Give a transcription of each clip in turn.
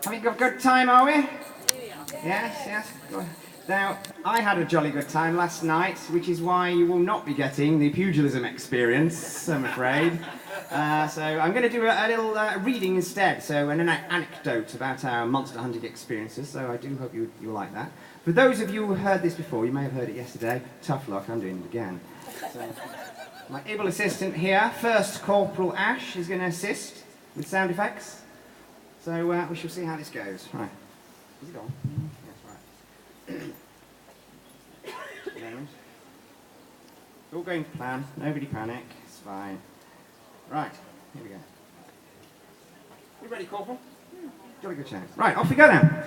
Having a good time, are we? Yes, yes. Good. Now, I had a jolly good time last night, which is why you will not be getting the pugilism experience, I'm afraid. So I'm going to do a little reading instead, so an anecdote about our monster hunting experiences, so I do hope you like that. For those of you who heard this before, you may have heard it yesterday, tough luck, I'm doing it again. So, my able assistant here, First Corporal Ash, is going to assist with sound effects. So we shall see how this goes. Right. Is it on? Yes, right. It's all going to plan. Nobody panic. It's fine. Right. Here we go. You ready, Corporal? Got a good chance. Right, off we go then.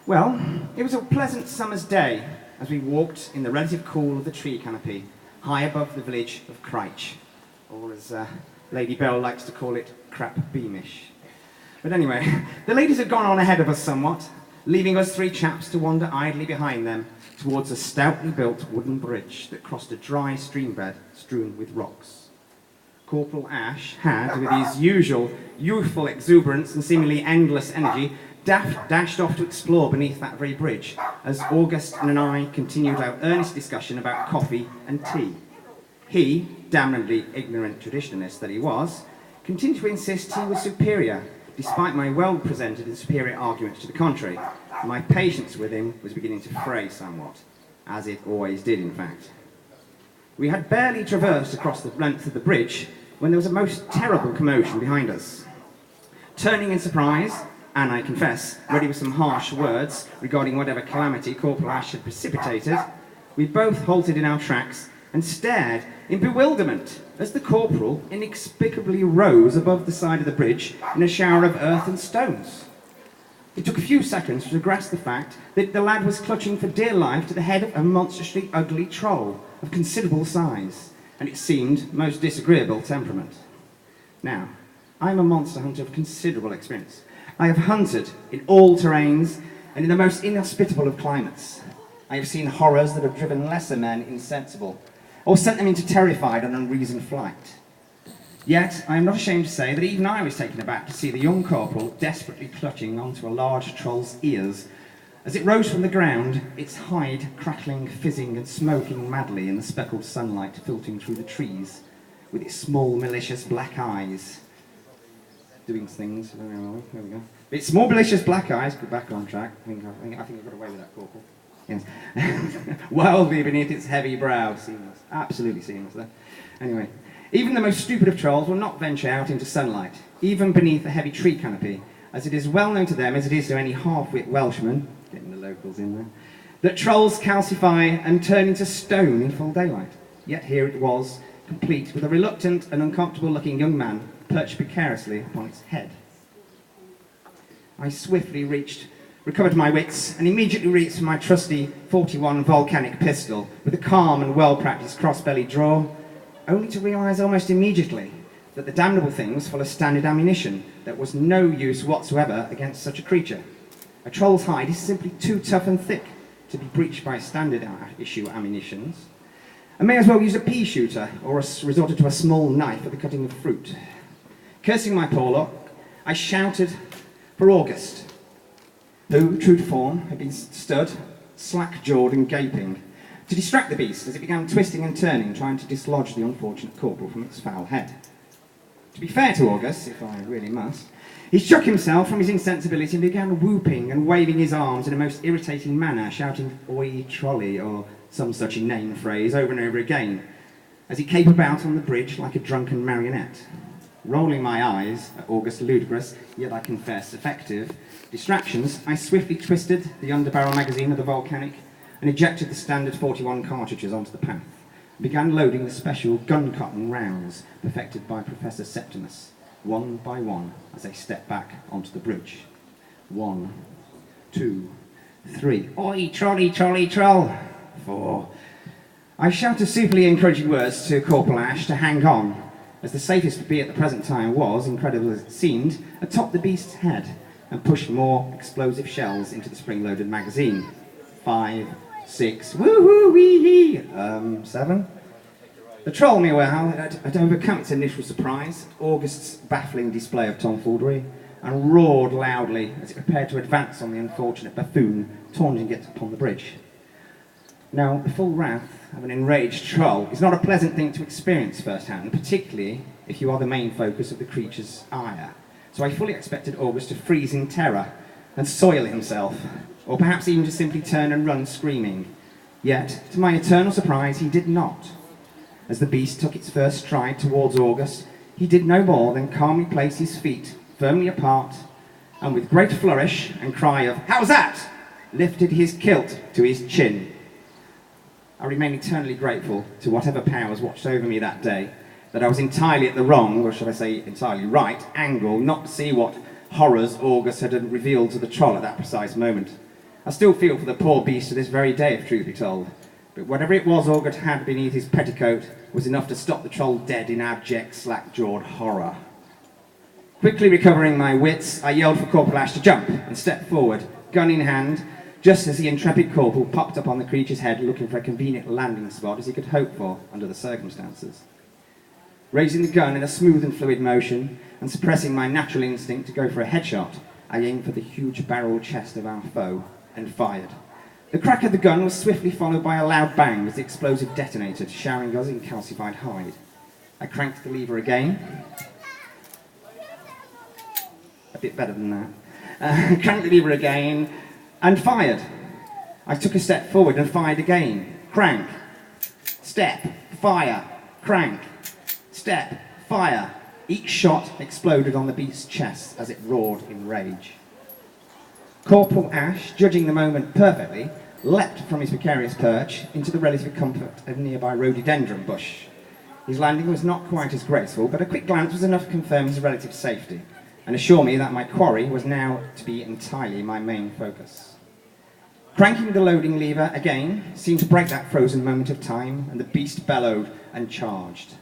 Well, it was a pleasant summer's day as we walked in the relative cool of the tree canopy high above the village of Cryche, or as Lady Bell likes to call it, Crap Beamish. But anyway, the ladies had gone on ahead of us somewhat, leaving us three chaps to wander idly behind them towards a stoutly built wooden bridge that crossed a dry stream bed strewn with rocks. Corporal Ash had, with his usual youthful exuberance and seemingly endless energy, dashed off to explore beneath that very bridge, as August and I continued our earnest discussion about coffee and tea. He, damnably ignorant traditionalist that he was, continued to insist he was superior, despite my well-presented and superior arguments to the contrary. My patience with him was beginning to fray somewhat, as it always did, in fact. We had barely traversed across the length of the bridge when there was a most terrible commotion behind us. Turning in surprise, and I confess, ready with some harsh words regarding whatever calamity Corporal Ash had precipitated, we both halted in our tracks and stared in bewilderment as the corporal inexplicably rose above the side of the bridge in a shower of earth and stones. It took a few seconds to grasp the fact that the lad was clutching for dear life to the head of a monstrously ugly troll of considerable size, and it seemed most disagreeable temperament. Now, I am a monster hunter of considerable experience. I have hunted in all terrains and in the most inhospitable of climates. I have seen horrors that have driven lesser men insensible, or sent them into terrified and unreasoned flight. Yet, I am not ashamed to say that even I was taken aback to see the young corporal desperately clutching onto a large troll's ears as it rose from the ground, its hide crackling, fizzing and smoking madly in the speckled sunlight filtering through the trees, with its small, malicious black eyes doing things. There we go. Its small, malicious black eyes, put back on track. I think I got away with that, Corporal. Yes. Wildly beneath its heavy brow. Seamless. Absolutely seamless there. Anyway, even the most stupid of trolls will not venture out into sunlight, even beneath a heavy tree canopy, as it is well known to them, as it is to any half-wit Welshman, getting the locals in there, that trolls calcify and turn into stone in full daylight. Yet here it was, complete with a reluctant and uncomfortable-looking young man perched precariously upon its head. I swiftly recovered my wits, and immediately reached for my trusty 41 volcanic pistol with a calm and well-practiced cross-belly draw, only to realise almost immediately that the damnable thing was full of standard ammunition that was no use whatsoever against such a creature. A troll's hide is simply too tough and thick to be breached by standard issue ammunitions. I may as well use a pea shooter or resorted to a small knife for the cutting of fruit. Cursing my poor luck, I shouted for August, who, true to form, had been stood, slack-jawed and gaping, to distract the beast as it began twisting and turning, trying to dislodge the unfortunate corporal from its foul head. To be fair to August, if I really must, he shook himself from his insensibility and began whooping and waving his arms in a most irritating manner, shouting "Oi, trolley," or some such inane phrase over and over again, as he capered about on the bridge like a drunken marionette. Rolling my eyes at August's ludicrous, yet I confess effective, distractions, I swiftly twisted the underbarrel magazine of the volcanic and ejected the standard 41 cartridges onto the path, and began loading the special gun-cotton rounds perfected by Professor Septimus, one by one, as I stepped back onto the bridge. 1, 2, 3. Oi, trolley, trolley, troll! 4. I shouted superly encouraging words to Corporal Ash to hang on, as the safest to be at the present time was, incredible as it seemed, atop the beast's head, and pushed more explosive shells into the spring-loaded magazine. 5, 6, woo-hoo-wee-hee, 7. The troll, meanwhile, had overcome its initial surprise at August's baffling display of tomfoolery, and roared loudly as it prepared to advance on the unfortunate buffoon, taunting it upon the bridge. Now, the full wrath of an enraged troll is not a pleasant thing to experience firsthand, particularly if you are the main focus of the creature's ire. So I fully expected August to freeze in terror and soil himself, or perhaps even to simply turn and run screaming. Yet, to my eternal surprise, he did not. As the beast took its first stride towards August, he did no more than calmly place his feet firmly apart, and with great flourish and cry of, "How's that?" lifted his kilt to his chin. I remain eternally grateful to whatever powers watched over me that day, that I was entirely at the wrong, or should I say entirely right, angle, not to see what horrors August had revealed to the troll at that precise moment. I still feel for the poor beast to this very day, if truth be told, but whatever it was August had beneath his petticoat was enough to stop the troll dead in abject, slack-jawed horror. Quickly recovering my wits, I yelled for Corporal Ash to jump and step forward, gun in hand, just as the intrepid corporal popped up on the creature's head, looking for a convenient landing spot as he could hope for under the circumstances. Raising the gun in a smooth and fluid motion, and suppressing my natural instinct to go for a headshot, I aimed for the huge barreled chest of our foe and fired. The crack of the gun was swiftly followed by a loud bang as the explosive detonated, showering us in calcified hide. I cranked the lever again. A bit better than that. Cranked the lever again and fired. I took a step forward and fired again. Crank, step, fire, crank, step, fire. Each shot exploded on the beast's chest as it roared in rage. Corporal Ash, judging the moment perfectly, leapt from his precarious perch into the relative comfort of a nearby rhododendron bush. His landing was not quite as graceful, but a quick glance was enough to confirm his relative safety and assure me that my quarry was now to be entirely my main focus. Cranking the loading lever again seemed to break that frozen moment of time, and the beast bellowed and charged.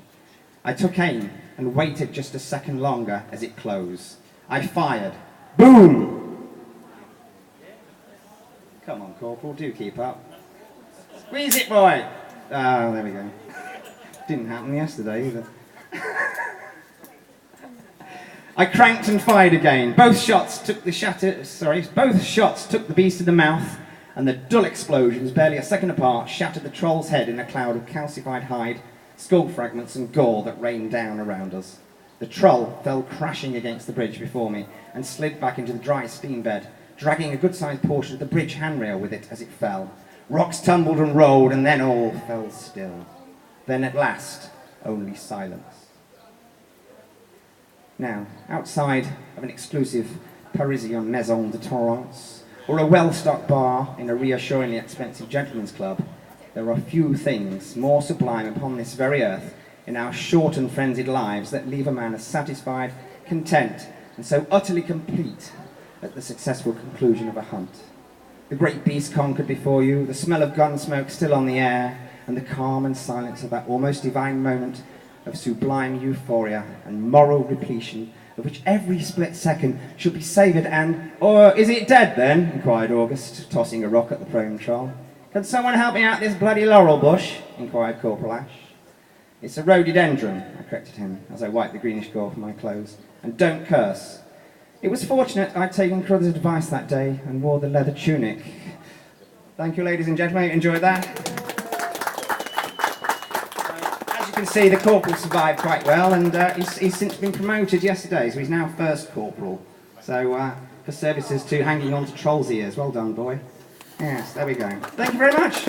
I took aim and waited just a second longer as it closed. I fired. Boom! Come on, Corporal, do keep up. Squeeze it, boy! Oh, there we go. Didn't happen yesterday either. I cranked and fired again. Both shots took the beast in the mouth, and the dull explosions, barely a second apart, shattered the troll's head in a cloud of calcified hide, skull fragments and gore that rained down around us. The troll fell crashing against the bridge before me and slid back into the dry steam bed, dragging a good-sized portion of the bridge handrail with it as it fell. Rocks tumbled and rolled, and then all fell still. Then at last, only silence. Now, outside of an exclusive Parisian maison de torrents, or a well-stocked bar in a reassuringly expensive gentleman's club, there are few things more sublime upon this very earth in our short and frenzied lives that leave a man as satisfied, content, and so utterly complete at the successful conclusion of a hunt. The great beast conquered before you, the smell of gun smoke still on the air, and the calm and silence of that almost divine moment of sublime euphoria and moral repletion, of which every split second should be savoured and... "Or is it dead then?" inquired August, tossing a rock at the prone troll. "Can someone help me out this bloody laurel bush?" inquired Corporal Ash. "It's a rhododendron," I corrected him as I wiped the greenish gore from my clothes. "And don't curse." It was fortunate I'd taken Crothers' advice that day and wore the leather tunic. Thank you, ladies and gentlemen. You enjoyed that? As you can see, the corporal survived quite well, and he's since been promoted yesterday, so he's now first corporal. So, for services to hanging on to troll's ears. Well done, boy. Yes, there we go. Thank you very much.